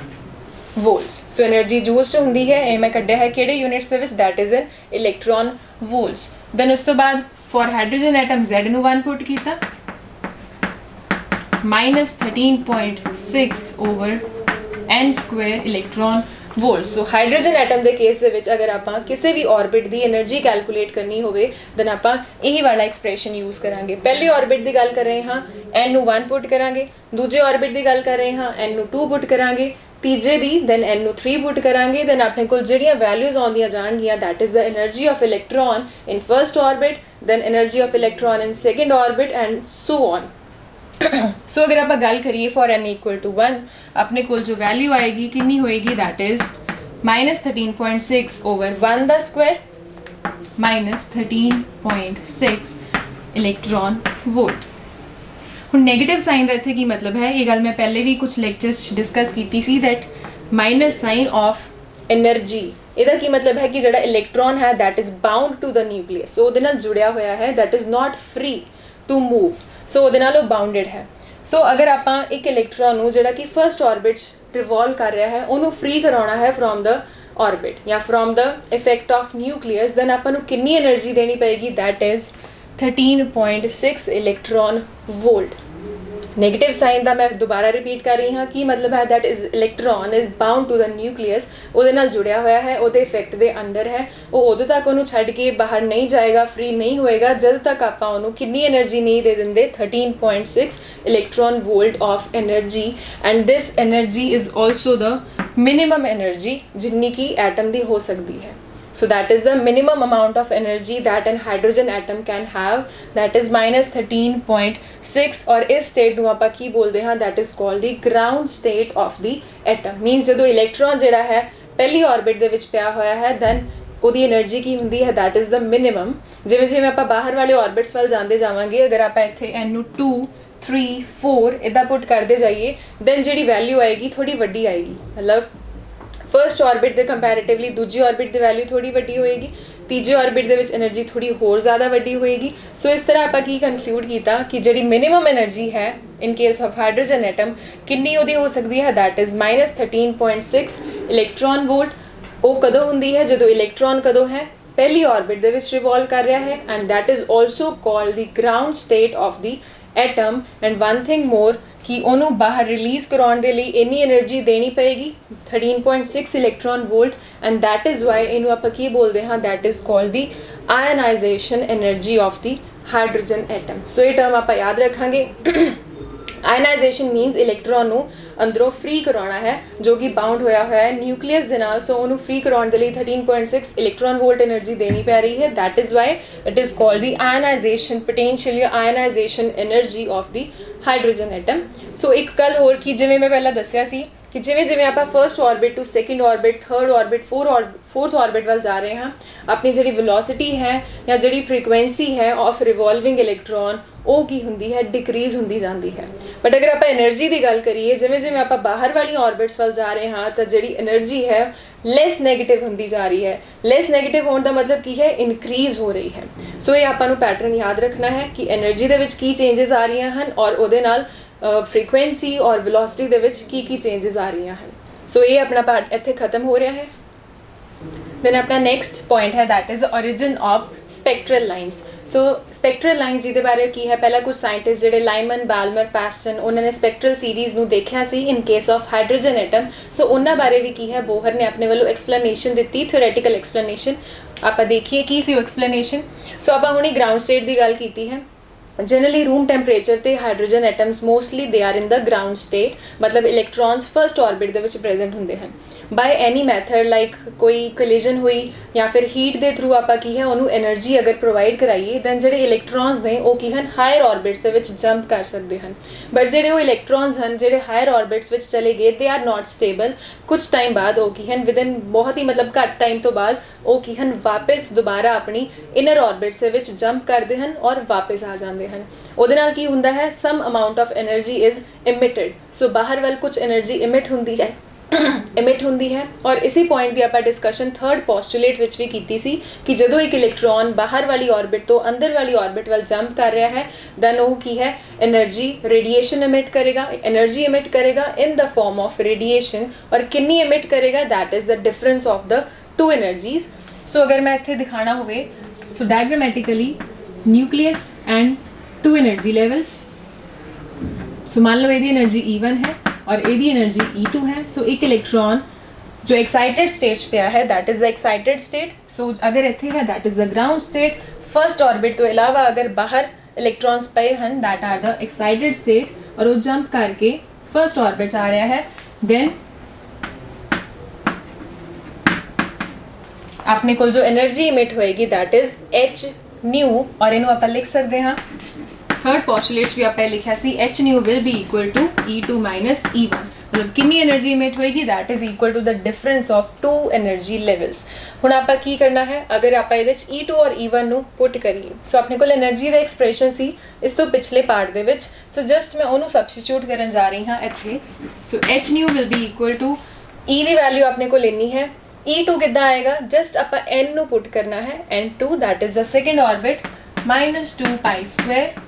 volts. So energy joules होंदी है, ये मैं कड्ढिया है किहड़े यूनिट्स दे विच that is in electron volts. Then उस तो बाद फॉर हाइड्रोजन एटम जेड नू 1 पुट कीता minus 13.6 over N square electron volt. So hydrogen atom के केस दे विच अगर आप किसी भी ऑर्बिट की एनर्जी कैलकुलेट करनी हो दैन आप यही वाला एक्सप्रैशन यूज़ करांगे। पहले ऑर्बिट की गल कर रहे हाँ एन नू 1 पुट करांगे, दूजे ऑर्बिट की गल कर रहे हाँ एन नू 2 पुट करांगे, तीजे दी दैन एन नू 3 पुट करांगे। दैन अपने को जिहड़ियां वैल्यूज़ आउंदियां जाणगियां that is the energy of electron in first orbit, then energy of electron in second orbit and so on. So अगर आप गल करिए फॉर एन इक्वल टू 1 अपने को जो वैल्यू आएगी कितनी होएगी that is minus 13.6 over 1 the square minus 13.6 electron volt. हुण नैगेटिव साइन का इत्थे की मतलब है, ये गल मैं पहले भी कुछ लेक्चर्स डिस्कस की सी that minus sign of energy ਇਹਦਾ ਕੀ मतलब है कि ਜਿਹੜਾ इलैक्ट्रॉन है that is bound to the nucleus. So ਉਹਦੇ ਨਾਲ ਜੁੜਿਆ ਹੋਇਆ है that is not free to move. So ਉਹਦੇ ਨਾਲ ਉਹ ਬਾਉਂਡਡ ਹੈ। सो अगर आप एक इलैक्ट्रॉन ਨੂੰ ਜਿਹੜਾ कि फर्स्ट ऑर्बिट रिवॉल्व कर रहा है ਉਹਨੂੰ फ्री कराना है फ्रॉम द ऑर्बिट या from the effect of nucleus, then ਆਪਾਂ ਨੂੰ कितनी एनर्जी देनी पएगी that is 13.6 electron volt. Negative sign का मैं दोबारा रिपीट कर रही हाँ की मतलब है that is electron is bound to the nucleus, ਉਹਦੇ ਨਾਲ जुड़िया होया है, ਉਹਦੇ इफेक्ट के अंडर है, वो उदों तक ਉਹਨੂੰ छड्ड के बाहर नहीं जाएगा, फ्री नहीं होएगा जब तक आप ਉਹਨੂੰ कितनी एनर्जी नहीं दे देंगे 13.6 electron volt of energy. And this energy is also the minimum energy जिन्नी की एटम की हो सकती है। So that is the minimum amount of energy that an hydrogen atom can have, that is -13.6 और इस state ਨੂੰ ਆਪਾਂ ਕੀ ਬੋਲਦੇ ਹਾਂ, that is called the ground state of the atom। means ਜਦੋਂ electron ਜਿਹੜਾ ਹੈ ਪਹਿਲੀ orbit ਦੇ ਵਿੱਚ ਪਿਆ ਹੋਇਆ ਹੈ then ਉਹਦੀ એનર્ਜੀ ਕੀ ਹੁੰਦੀ ਹੈ, that is the minimum। ਜਿਵੇਂ ਜਿਵੇਂ ਆਪਾਂ ਬਾਹਰ ਵਾਲੇ orbits ਵੱਲ ਜਾਂਦੇ ਜਾਵਾਂਗੇ, ਅਗਰ ਆਪਾਂ ਇੱਥੇ n ਨੂੰ 2 3 4 ਇਦਾਂ ਪੁੱਟ ਕਰਦੇ ਜਾਈਏ then ਜਿਹੜੀ ਵੈਲਿਊ ਆਏਗੀ ਥੋੜੀ ਵੱਡੀ ਆਏਗੀ। ਮਤਲਬ ਫਰਸਟ ਆਰਬਿਟ ਦੇ ਕੰਪੈਰੀਟਿਵਲੀ ਦੂਜੀ ਆਰਬਿਟ ਦੀ ਵੈਲਿਊ ਥੋੜੀ ਵੱਡੀ ਹੋਏਗੀ, ਤੀਜੀ ਆਰਬਿਟ ਦੇ ਵਿੱਚ એનર્ਜੀ ਥੋੜੀ ਹੋਰ ਜ਼ਿਆਦਾ ਵੱਡੀ ਹੋਏਗੀ। ਸੋ ਇਸ ਤਰ੍ਹਾਂ ਆਪਾਂ ਕੀ ਕਨਕਲੂਡ ਕੀਤਾ ਕਿ ਜਿਹੜੀ ਮਿਨੀਮਮ એનર્ਜੀ ਹੈ in case of hydrogen atom ਕਿੰਨੀ ਉਹਦੀ ਹੋ ਸਕਦੀ ਹੈ, that is -13.6 ਇਲੈਕਟ੍ਰੋਨ ਵੋਲਟ। ਉਹ ਕਦੋਂ ਹੁੰਦੀ ਹੈ, ਜਦੋਂ ਇਲੈਕਟ੍ਰੋਨ ਕਦੋਂ ਹੈ ਪਹਿਲੀ ਆਰਬਿਟ ਦੇ ਵਿੱਚ ਰਿਵੋਲਵ ਕਰ ਰਿਹਾ ਹੈ, and that is also called the ground state of the atom. And one thing more ਕਿ ਉਹਨੂੰ ਬਾਹਰ ਰਿਲੀਜ਼ ਕਰਾਉਣ ਦੇ ਲਈ ਇੰਨੀ એનર્ਜੀ ਦੇਣੀ ਪਏਗੀ 13.6 electron volt, and that is why ਇਹਨੂੰ ਆਪਾਂ ਕੀ ਬੋਲਦੇ ਹਾਂ, that is called the ionization energy of the hydrogen atom। ਸੋ ਇਹ ਟਰਮ ਆਪਾਂ ਯਾਦ ਰੱਖਾਂਗੇ। ਆਇਨਾਈਜੇਸ਼ਨ ਮੀਨਸ ਇਲੈਕਟ੍ਰੋਨ ਨੂੰ ਅੰਦਰੋਂ ਫ੍ਰੀ ਕਰਾਉਣਾ ਹੈ ਜੋ ਕਿ ਬਾਉਂਡ ਹੋਇਆ ਹੋਇਆ ਹੈ ਨਿਊਕਲੀਅਸ ਦੇ ਨਾਲ। ਸੋ ਉਹਨੂੰ ਫ੍ਰੀ ਕਰਾਉਣ ਦੇ ਲਈ 13.6 ਇਲੈਕਟ੍ਰੋਨ ਵੋਲਟ એનર્ਜੀ ਦੇਣੀ ਪੈ ਰਹੀ ਹੈ, that is why it is called the ionization potential ionization energy of the hydrogen atom। ਸੋ ਇੱਕ ਗੱਲ ਹੋਰ ਕਿ ਜਿਵੇਂ ਮੈਂ ਪਹਿਲਾਂ ਦੱਸਿਆ ਸੀ ਕਿ ਜਿਵੇਂ ਜਿਵੇਂ ਆਪਾਂ first orbit to second orbit, third orbit, fourth orbit ਵੱਲ ਜਾ ਰਹੇ ਹਾਂ, ਆਪਣੀ ਜਿਹੜੀ ਵੈਲੋਸਿਟੀ ਹੈ ਜਾਂ ਜਿਹੜੀ ਫ੍ਰੀਕੁਐਂਸੀ ਹੈ ਆਫ ਰਿਵੋਲਵਿੰਗ ਇਲੈਕਟ੍ਰੋਨ ਉਹ ਕੀ ਹੁੰਦੀ ਹੈ, ਡਿਕਰੀਜ਼ ਹੁੰਦੀ ਜਾਂਦੀ ਹੈ। ਬਟ ਅਗਰ ਆਪਾਂ એનર્ਜੀ ਦੀ ਗੱਲ ਕਰੀਏ, ਜਿਵੇਂ ਜਿਵੇਂ ਆਪਾਂ ਬਾਹਰ ਵਾਲੀ ਆਰਬਿਟਸ ਵੱਲ ਜਾ ਰਹੇ ਹਾਂ ਤਾਂ ਜਿਹੜੀ એનર્ਜੀ ਹੈ ਲੈਸ ਨੈਗੇਟਿਵ ਹੁੰਦੀ ਜਾ ਰਹੀ ਹੈ। ਲੈਸ ਨੈਗੇਟਿਵ ਹੋਣ ਦਾ ਮਤਲਬ ਕੀ ਹੈ, ਇਨਕਰੀਜ਼ ਹੋ ਰਹੀ ਹੈ। ਸੋ ਇਹ ਆਪਾਂ ਨੂੰ ਪੈਟਰਨ ਯਾਦ ਰੱਖਣਾ ਹੈ ਕਿ એનર્ਜੀ ਦੇ ਵਿੱਚ ਕੀ ਚੇਂਜਸ ਆ ਰਹੀਆਂ ਹਨ ਔਰ ਉਹਦੇ ਨਾਲ ਫ੍ਰੀਕੁਐਂਸੀ ਔਰ ਵੈਲੋਸਿਟੀ ਦੇ ਵਿੱਚ ਕੀ ਚੇਂਜਸ ਆ ਰਹੀਆਂ ਹਨ। ਸੋ ਇਹ ਆਪਣਾ ਪਾਰਟ ਇੱਥੇ ਖਤਮ ਹੋ ਰਿਹਾ ਹੈ। then ਆਪਣਾ ਨੈਕਸਟ ਪੁਆਇੰਟ ਹੈ that is the origin of spectral lines। So spectral lines ਜਿਹਦੇ ਬਾਰੇ ਕੀ ਹੈ, ਪਹਿਲਾਂ ਕੁਝ ਸਾਇੰਟਿਸਟ ਜਿਹੜੇ ਲਾਈਮਨ, ਬਾਲਮਰ, ਪੈਸਟਨ, ਉਹਨਾਂ ਨੇ ਸਪੈਕਟਰਲ ਸੀਰੀਜ਼ ਨੂੰ ਦੇਖਿਆ ਸੀ in case of hydrogen atom. So ਉਹਨਾਂ ਬਾਰੇ ਵੀ ਕੀ ਹੈ, ਬੋਹਰ ਨੇ ਆਪਣੇ ਵੱਲੋਂ ਐਕਸਪਲੇਨੇਸ਼ਨ ਦਿੱਤੀ, ਥਿਓਰੈਟੀਕਲ ਐਕਸਪਲੇਨੇਸ਼ਨ। ਆਪਾਂ ਦੇਖੀਏ ਕੀ ਸੀ ਉਹ ਐਕਸਪਲੇਨੇਸ਼ਨ। ਸੋ ਆਪਾਂ ਹੁਣੀ ਗਰਾਊਂਡ ਸਟੇਟ ਦੀ ਗੱਲ ਕੀਤੀ ਹੈ। जनरली रूम टेम्परेचर ਤੇ hydrogen atoms mostly they are in the ground state, ਮਤਲਬ ਇਲੈਕਟ੍ਰੋਨਸ ਫਰਸਟ ਆਰਬਿਟ ਦੇ ਵਿੱਚ ਪ੍ਰੈਜ਼ੈਂਟ ਹੁੰਦੇ ਹਨ। ਬਾਈ ਐਨੀ ਮੈਥਡ ਲਾਈਕ ਕੋਈ ਕੋਲੀਜਨ ਹੋਈ ਜਾਂ ਫਿਰ ਹੀਟ ਦੇ ਥਰੂ ਆਪਾਂ ਕੀ ਹੈ ਉਹਨੂੰ એનર્ਜੀ ਅਗਰ ਪ੍ਰੋਵਾਈਡ ਕਰਾਈਏ ਦੈਨ ਜਿਹੜੇ ਇਲੈਕਟ੍ਰੋਨਸ ਨੇ ਉਹ ਕੀ ਹਨ, ਹਾਇਰ ਆਰਬਿਟਸ ਦੇ ਵਿੱਚ ਜੰਪ ਕਰ ਸਕਦੇ ਹਨ। ਬਟ ਜਿਹੜੇ ਉਹ ਇਲੈਕਟ੍ਰੋਨਸ ਹਨ ਜਿਹੜੇ ਹਾਇਰ ਆਰਬਿਟਸ ਵਿੱਚ ਚਲੇ ਗਏ ਦੇ ਆਰ ਨਾਟ ਸਟੇਬਲ। ਕੁਝ ਟਾਈਮ ਬਾਅਦ ਉਹ ਕੀ ਹਨ, ਵਿਦਨ ਬਹੁਤ ਹੀ ਮਤਲਬ ਘੱਟ ਟਾਈਮ ਤੋਂ ਬਾਅਦ ਉਹ ਕੀ ਹਨ, ਵਾਪਸ ਦੁਬਾਰਾ ਆਪਣੀ ਇਨਰ ਆਰਬਿਟਸ ਦੇ ਵਿੱਚ ਜੰਪ ਕਰਦੇ ਹਨ ਔਰ ਵਾਪਸ ਆ ਜਾਂਦੇ ਹਨ। ਉਹਦੇ ਨਾਲ ਕੀ ਹੁੰਦਾ ਹੈ, ਸਮ ਅਮਾਊਂਟ ਆਫ એનર્ਜੀ ਇਜ਼ ਇਮਿਟਡ। ਸੋ ਬਾਹਰ ਵੱਲ ਕੁਝ એનર્ਜੀ ਇਮਿਟ ਹੁੰਦੀ ਹੈ ਔਰ ਇਸੇ ਪੁਆਇੰਟ ਦੀ ਆਪਾਂ ਡਿਸਕਸ਼ਨ ਥਰਡ ਪੋਸਟੂਲੇਟ ਵਿੱਚ ਵੀ ਕੀਤੀ ਸੀ ਕਿ ਜਦੋਂ ਇੱਕ ਇਲੈਕਟ੍ਰੋਨ ਬਾਹਰ ਵਾਲੀ ਆਰਬਿਟ ਤੋਂ ਅੰਦਰ ਵਾਲੀ ਆਰਬਿਟ ਵੱਲ ਜੰਪ ਕਰ ਰਿਹਾ ਹੈ ਦੈਨ ਉਹ ਕੀ ਹੈ, એનર્ਜੀ ਰੇਡੀਏਸ਼ਨ ਇਮਿਟ ਕਰੇਗਾ, એનર્ਜੀ ਇਮਿਟ ਕਰੇਗਾ ਇਨ ਦ ਫਾਰਮ ਆਫ ਰੇਡੀਏਸ਼ਨ। ਔਰ ਕਿੰਨੀ ਇਮਿਟ ਕਰੇਗਾ, that is the difference of the two energies। ਸੋ ਅਗਰ ਮੈਂ ਇੱਥੇ ਦਿਖਾਣਾ ਹੋਵੇ, so diagrammatically nucleus and two energy levels. So मान लो ਇਹਦੀ एनर्जी E1 है और ਇਹਦੀ एनर्जी E2 है। सो एक इलेक्ट्रॉन जो एक्साइटेड स्टेट पे है that is the excited state. So अगर ਇੱਥੇ है that is the ground state. First orbit ਤੋਂ ਇਲਾਵਾ अगर बाहर इलेक्ट्रॉन्स ਪਏ ਹਨ that are the excited state और वो जंप करके फर्स्ट ऑर्बिट आ रहा है देन अपने को जो एनर्जी इमिट होएगी दैट इज h न्यू और ਇਹਨੂੰ ਆਪਾਂ ਲਿਖ ਸਕਦੇ ਹਾਂ थर्ड पोस्टुलेट्स भी आप लिखा सी h nu will be equal to E2 minus E1। मतलब कितनी एनर्जी इमिट होएगी, that is equal to the difference of two energy levels. हुण आपां की करना है, अगर आपां इहदे च E2 और E1 ਨੂੰ पुट करिए सो अपने कोल एनर्जी ਦਾ एक्सप्रेशन सी इस तो पिछले पार्ट ਦੇ ਵਿੱਚ। सो जस्ट मैं ਉਹਨੂੰ सबस्टिट्यूट ਕਰਨ ਜਾ ਰਹੀ ਹਾਂ ਇੱਥੇ। So h nu will be equal to E ਦੀ वैल्यू अपने कोल ਇੰਨੀ है, E2 ਕਿੱਦਾਂ ਆਏਗਾ, जस्ट ਆਪਾਂ n ਨੂੰ पुट करना है n2 that is the second orbit minus 2 pi square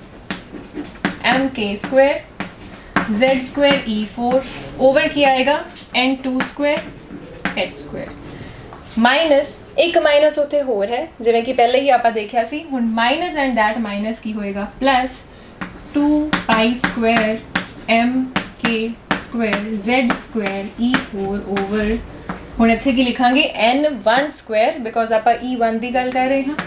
mk square z square E4 over की आएगा n2 square h square minus एक माइनस उत्थे होर है जिवें कि पहले ही आपां देखिया सी। हुण माइनस एंड दैट माइनस की होएगा plus 2 pi square mk square z square E4 over हुण इत्थे की लिखांगे n1 स्क्वायर बिकॉज आपां E1 दी गल कर रहे हां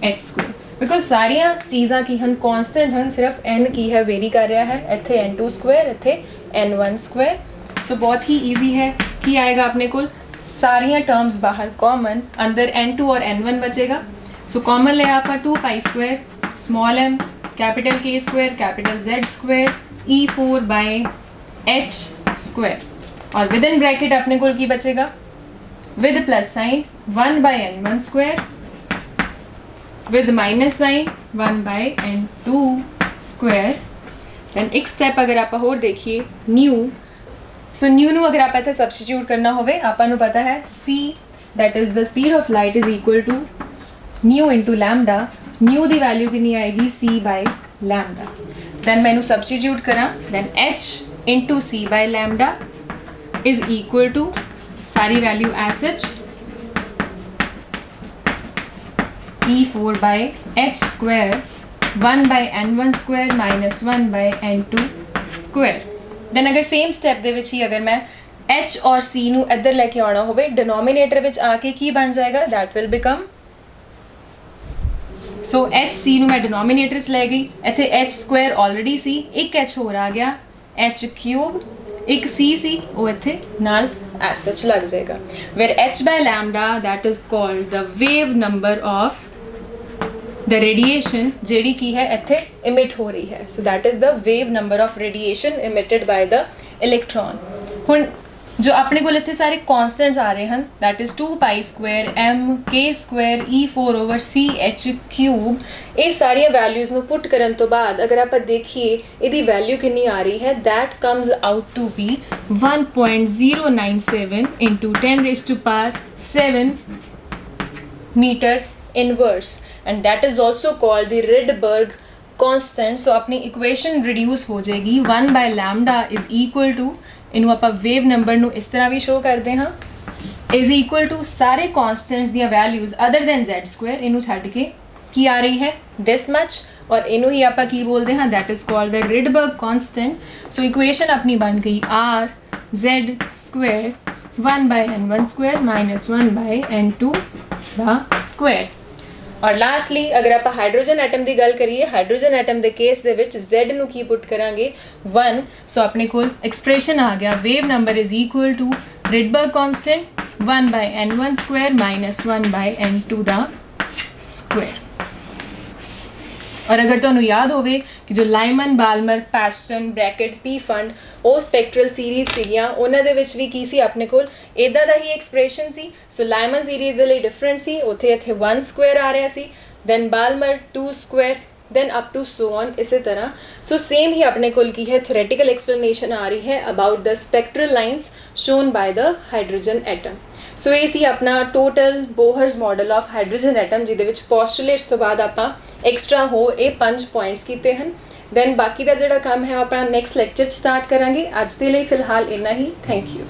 h स्क्वायर बिकॉज सारिया चीज़ां की हैं कॉन्स्टेंट हैं, सिर्फ n की है वेरी कर रहा है। इत्थे n2 स्क्वायर इत्थे n1 स्क्वायर। सो बहुत ही ईजी है कि आएगा अपने को सारिया टर्म्स बाहर कॉमन, अंदर n2 और n1 बचेगा। सो कॉमन ले आप 2 pi square small m capital K square capital Z square E4 by H square, और विद इन ब्रैकेट अपने को की बचेगा with plus sign 1 by n1 square with minus sign 1 by n2 square. Then एक step अगर आप होर देखिए न्यू, सो न्यू अगर आप इत्थे सबस्टिट्यूट करना होवे आपां नूं पता है c that is the speed of light is equal to nu into lambda. Nu की वैल्यू कितनी आएगी c बाई लैम्डा। दैन मैं इनू सबस्टिट्यूट करा, then h into c by lambda is equal to सारी value as such E4 by h square 1 by n1 square minus 1 by n2 square. Then अगर same step दे विच ही अगर मैं h और c नू इधर लेके आना होवे डिनोमिनेटर विच आके की बन जाएगा, that will become, so h c नू मैं डिनोमिनेटर च ले गई, इत्थे h स्क्वायर ऑलरेडी सी, एक h होर आ गया h क्यूब, एक c सी वो इत्थे नाल एज सच लग जाएगा। Where h by lambda that is called the wave number of the radiation जेडी की है इत्थे इमिट हो रही है। So that is the wave number of radiation emitted by the electron. हुण जो अपने को इत्थे सारे कॉन्स्टेंट्स आ रहे हैं that is 2 pi square m k square E4 over c h cube, ये सारिया वैल्यूज़ नू पुट करन तो बाद अगर आप देखिए इहदी वैल्यू कितनी आ रही है, that comes out to be 1.097 into 10⁻⁷ metre inverse, and that is also called the Rydberg constant. So अपनी इक्वेशन रिड्यूस हो जाएगी 1 by lambda is equal to, इनू आप वेव नंबर नू इस तरह भी शो करते हाँ, इज इक्वल टू सारे constants the values other than z square इनू छड्ड के की आ रही है दिस मच, और इनू ही आप की बोलते हैं that is called the Rydberg constant. So equation अपनी बन गई r z square 1 by n1 square minus 1 by n2 square. और लास्टली अगर आप हाइड्रोजन एटम की गल करिए, हाइड्रोजन एटम के केस दे विच Z नू की पुट करांगे 1, सो अपने को एक्सप्रेशन आ गया wave number is equal to Rydberg constant 1 by n1 square minus 1 by n2 दा स्क्वायर। और अगर तुहानू याद होवे कि जो Lyman Balmer Paschen Brackett Pfund वो स्पैक्ट्रल सीरीज़ सीगियां उन्हां दे विच भी की सी अपने कोल इदां दा ही एक्सप्रैशन सी। सो लाइमन सीरीज़ दे लई डिफरेंट सी, उत्थे इत्थे 1 स्क्वायर आ रहा सी, then Balmer 2 square, then up to so on इसी तरह। सो सेम ही अपने कोल की है थ्योरेटिकल एक्सप्लेनेशन आ रही है about the spectral lines shown by the hydrogen atom. So ये सी अपना total Bohr's model of hydrogen atom जिहदे विच पोस्टुलेट्स तो बाद आपां एक्स्ट्रा हो ये 5 पॉइंट्स कीते हैं। दैन बाकी का जिहड़ा काम है अपना नैक्सट लैक्चर स्टार्ट करांगे। अज दे लई फिलहाल इन्ना ही। Thank you.